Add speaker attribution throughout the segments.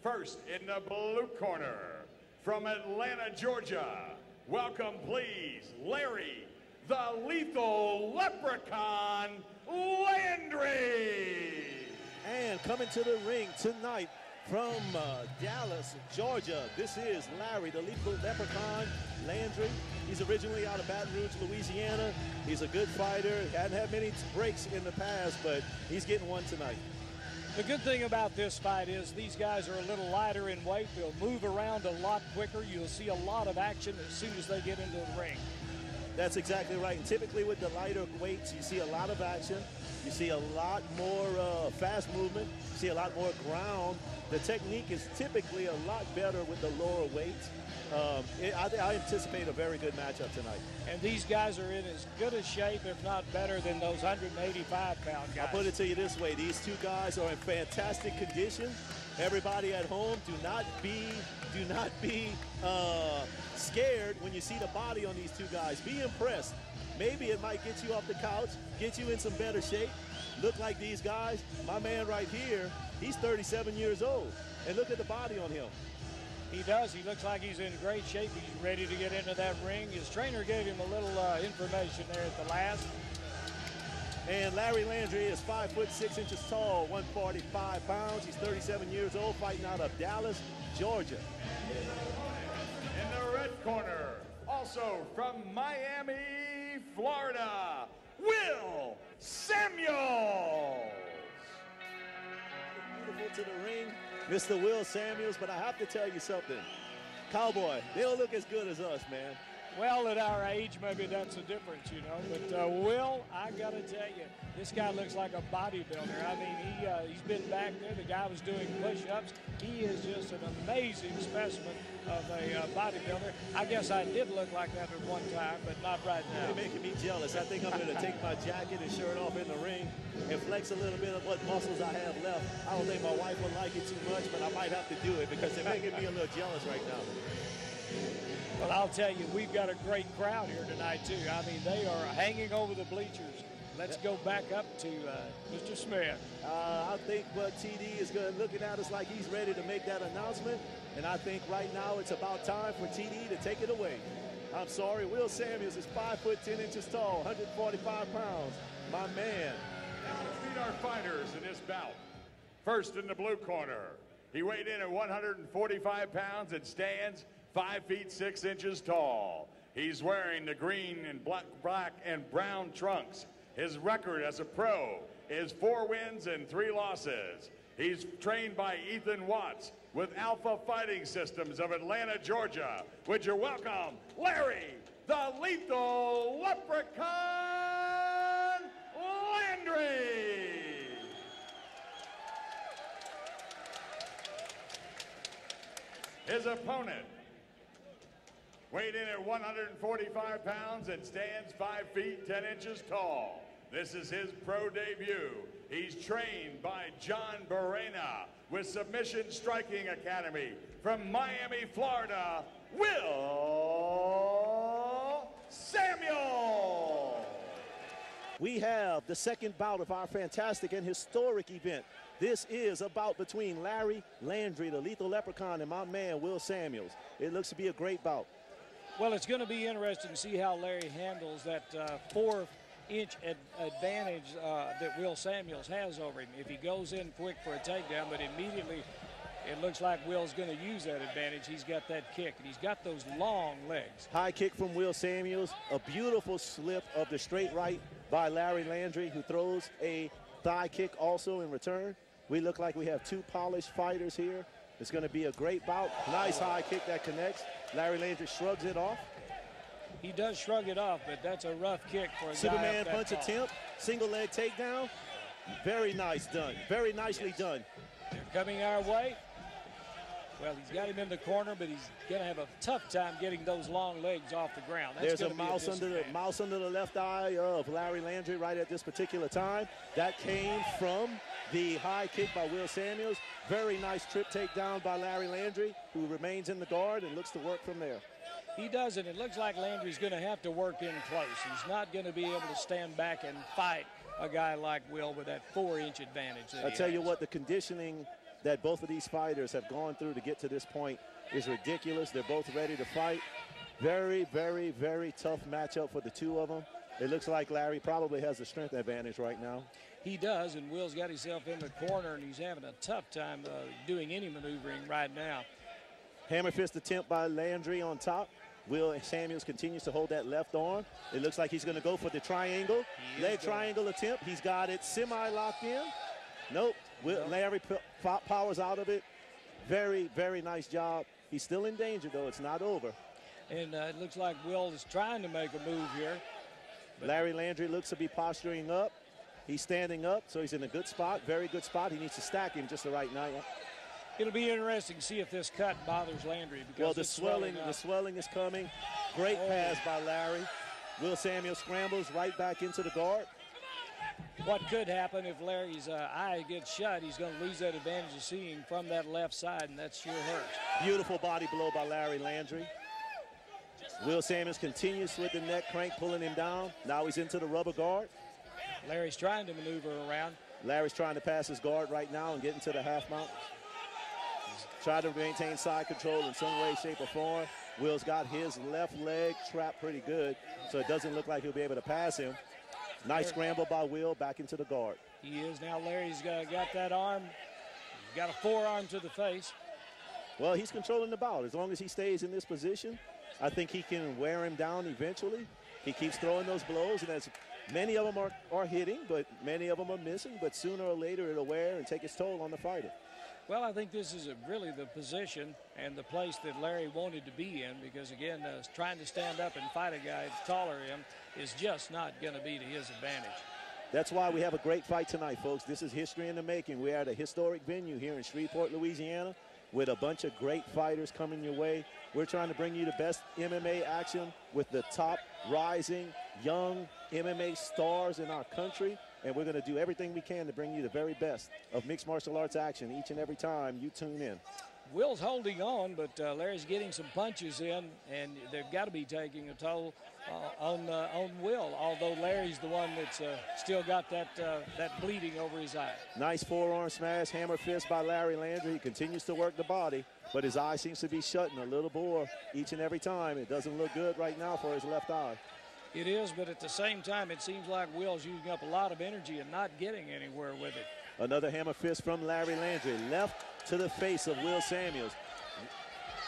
Speaker 1: First in the blue corner, from Atlanta, Georgia, welcome please, Larry, the lethal leprechaun, Landry.
Speaker 2: And coming to the ring tonight from Dallas, Georgia, this is Larry, the lethal leprechaun, Landry. He's originally out of Baton Rouge, Louisiana. He's a good fighter. Hadn't had many breaks in the past, but he's getting one tonight.
Speaker 3: The good thing about this fight is these guys are a little lighter in weight. They'll move around a lot quicker. You'll see a lot of action as soon as they get into the ring.
Speaker 2: That's exactly right. And typically with the lighter weights, you see a lot of action. You see a lot more fast movement. You see a lot more ground. The technique is typically a lot better with the lower weights. I anticipate a very good matchup tonight.
Speaker 3: And these guys are in as good a shape, if not better, than those 185-pound guys.
Speaker 2: I'll put it to you this way. These two guys are in fantastic condition. Everybody at home, do not be scared when you see the body on these two guys. Be impressed. Maybe it might get you off the couch, get you in some better shape. Look like these guys. My man right here, he's 37 years old. And look at the body on him.
Speaker 3: He does. He looks like he's in great shape. He's ready to get into that ring. His trainer gave him a little information there at the last.
Speaker 2: And Larry Landry is 5'6" tall, 145 pounds. He's 37 years old, fighting out of Dallas, Georgia.
Speaker 1: In the red corner, also from Miami, Florida, Will Samuels.
Speaker 2: Beautiful to the ring, Mr. Will Samuels, but I have to tell you something. Cowboy, they don't look as good as us, man.
Speaker 3: Well, at our age, maybe that's the difference, you know. But Will, I got to tell you, this guy looks like a bodybuilder. I mean, he's been back there. The guy was doing push-ups. He is just an amazing specimen of a bodybuilder. I guess I did look like that at one time, but not right now.
Speaker 2: You're making me jealous. I think I'm going to take my jacket and shirt off in the ring and flex a little bit of what muscles I have left. I don't think my wife will like it too much, but I might have to do it because they're making me a little jealous right now.
Speaker 3: Well, I'll tell you, we've got a great crowd here tonight, too. I mean, they are hanging over the bleachers. Let's go back up to Mr. Smith.
Speaker 2: I think what TD is looking at us like he's ready to make that announcement, and I think right now it's about time for TD to take it away. I'm sorry, Will Samuels is 5'10" tall, 145 pounds. My man.
Speaker 1: Now let's meet our fighters in this bout. First in the blue corner, he weighed in at 145 pounds and stands 5'6" tall. He's wearing the green and black and brown trunks. His record as a pro is 4 wins and 3 losses. He's trained by Ethan Watts with Alpha Fighting Systems of Atlanta, Georgia. Would you welcome Larry, the lethal leprechaun, Landry. His opponent weighed in at 145 pounds and stands 5 feet 10 inches tall. This is his pro debut. He's trained by John Barrena with Submission Striking Academy from Miami, Florida, Will Samuel.
Speaker 2: We have the second bout of our fantastic and historic event. This is a bout between Larry Landry, the lethal leprechaun, and my man, Will Samuels. It looks to be a great bout.
Speaker 3: Well, it's going to be interesting to see how Larry handles that 4-inch advantage that Will Samuels has over him. If he goes in quick for a takedown, but immediately it looks like Will's going to use that advantage. He's got that kick, and he's got those long legs.
Speaker 2: High kick from Will Samuels, a beautiful slip of the straight right by Larry Landry, who throws a thigh kick also in return. We look like we have 2 polished fighters here. It's going to be a great bout. Nice high kick that connects. Larry Landry shrugs it off.
Speaker 3: He does shrug it off, but that's a rough kick for a
Speaker 2: Superman
Speaker 3: guy
Speaker 2: punch attempt, single leg takedown. Very nice done. Very nicely done.
Speaker 3: They're coming our way. Well, he's got him in the corner, but he's going to have a tough time getting those long legs off the ground.
Speaker 2: There's a mouse under the left eye of Larry Landry right at this particular time. That came from the high kick by Will Samuels. Very nice trip takedown by Larry Landry, who remains in the guard and looks to work from there.
Speaker 3: He does, and it looks like Landry's going to have to work in close. He's not going to be able to stand back and fight a guy like Will with that 4-inch advantage.
Speaker 2: I tell you what, the conditioning that both of these fighters have gone through to get to this point is ridiculous. They're both ready to fight. Very, very, very tough matchup for the two of them. It looks like Larry probably has the strength advantage right now.
Speaker 3: He does, and Will's got himself in the corner, and he's having a tough time doing any maneuvering right now.
Speaker 2: Hammer fist attempt by Landry on top. Will Samuels continues to hold that left arm. It looks like he's going to go for the triangle. Leg triangle attempt. He's got it semi-locked in. Nope. Larry powers out of it. Very, very nice job. He's still in danger, though. It's not over.
Speaker 3: And it looks like Will is trying to make a move here.
Speaker 2: Larry Landry looks to be posturing up. He's standing up, so he's in a good spot, very good spot. He needs to stack him just the right night.
Speaker 3: It'll be interesting to see if this cut bothers Landry. Because
Speaker 2: well, the swelling is coming. Great pass by Larry. Will Samuels scrambles right back into the guard.
Speaker 3: What could happen if Larry's eye gets shut, he's going to lose that advantage of seeing from that left side, and that sure hurts.
Speaker 2: Beautiful body blow by Larry Landry. Will Samuels continues with the neck crank, pulling him down. Now he's into the rubber guard.
Speaker 3: Larry's trying to maneuver around.
Speaker 2: Larry's trying to pass his guard right now and get into the half mount. Try to maintain side control in some way, shape, or form. Will's got his left leg trapped pretty good, so it doesn't look like he'll be able to pass him. Nice scramble by Will back into the guard.
Speaker 3: He is. Now Larry's got that arm. He's got a forearm to the face.
Speaker 2: Well, he's controlling the bout. As long as he stays in this position, I think he can wear him down eventually. He keeps throwing those blows, and as many of them are hitting, but many of them are missing. But sooner or later, it'll wear and take its toll on the fighter.
Speaker 3: Well, I think this is really the position and the place that Larry wanted to be in because, again, trying to stand up and fight a guy taller than him is just not going to be to his advantage.
Speaker 2: That's why we have a great fight tonight, folks. This is history in the making. We're at a historic venue here in Shreveport, Louisiana, with a bunch of great fighters coming your way. We're trying to bring you the best MMA action with the top rising young MMA stars in our country. And we're going to do everything we can to bring you the very best of mixed martial arts action each and every time you tune in.
Speaker 3: Will's holding on, but Larry's getting some punches in, and they've got to be taking a toll on Will, although Larry's the one that's still got that bleeding over his eye.
Speaker 2: Nice forearm smash, hammer fist by Larry Landry. He continues to work the body, but his eye seems to be shutting a little more each and every time. It doesn't look good right now for his left eye.
Speaker 3: It is, but at the same time, it seems like Will's using up a lot of energy and not getting anywhere with it.
Speaker 2: Another hammer fist from Larry Landry. Left to the face of Will Samuels.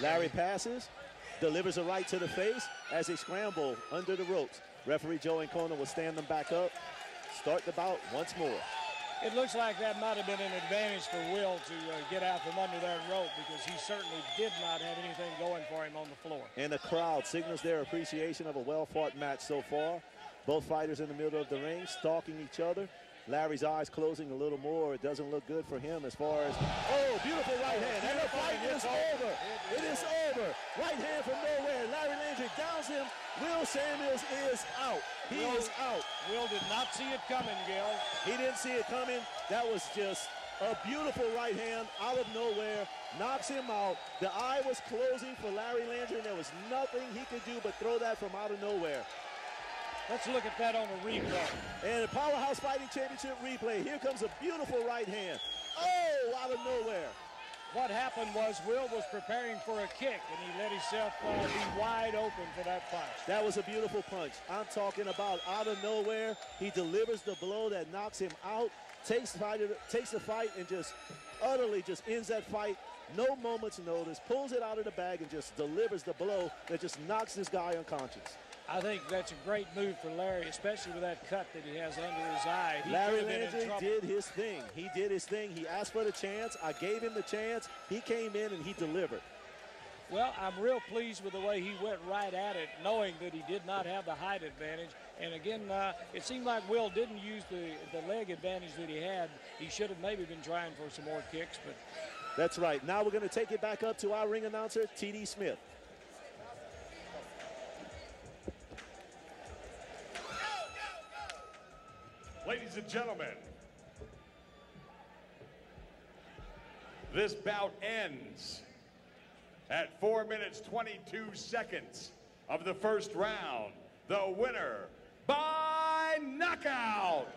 Speaker 2: Larry passes, delivers a right to the face as they scramble under the ropes. Referee Joe Ancona will stand them back up. Start the bout once more.
Speaker 3: It looks like that might have been an advantage for Will to get out from under that rope because he certainly did not have anything going for him on the floor.
Speaker 2: And the crowd signals their appreciation of a well-fought match so far. Both fighters in the middle of the ring stalking each other. Larry's eyes closing a little more. It doesn't look good for him as far as, oh, beautiful right hand. And the fight is over. It is over. Right hand from nowhere. Larry Landry downs him. Will Samuels is out. He is out.
Speaker 3: Will did not see it coming, Gil.
Speaker 2: He didn't see it coming. That was just a beautiful right hand out of nowhere. Knocks him out. The eye was closing for Larry Landry, and there was nothing he could do but throw that from out of nowhere.
Speaker 3: Let's look at that on a replay.
Speaker 2: And the Powerhouse Fighting Championship replay. Here comes a beautiful right hand. Oh, out of nowhere.
Speaker 3: What happened was Will was preparing for a kick, and he let himself be wide open for that punch.
Speaker 2: That was a beautiful punch. I'm talking about out of nowhere. He delivers the blow that knocks him out, takes the fight, and just utterly just ends that fight. No moment's notice, pulls it out of the bag, and just delivers the blow that just knocks this guy unconscious.
Speaker 3: I think that's a great move for Larry, especially with that cut that he has under his eye.
Speaker 2: Larry Landry did his thing. He did his thing. He asked for the chance. I gave him the chance. He came in and he delivered.
Speaker 3: Well, I'm real pleased with the way he went right at it, knowing that he did not have the height advantage. And again, it seemed like Will didn't use the leg advantage that he had. He should have maybe been trying for some more kicks. But
Speaker 2: that's right. Now we're going to take it back up to our ring announcer, T.D. Smith.
Speaker 1: Ladies and gentlemen, this bout ends at 4 minutes, 22 seconds of the first round. The winner by knockout.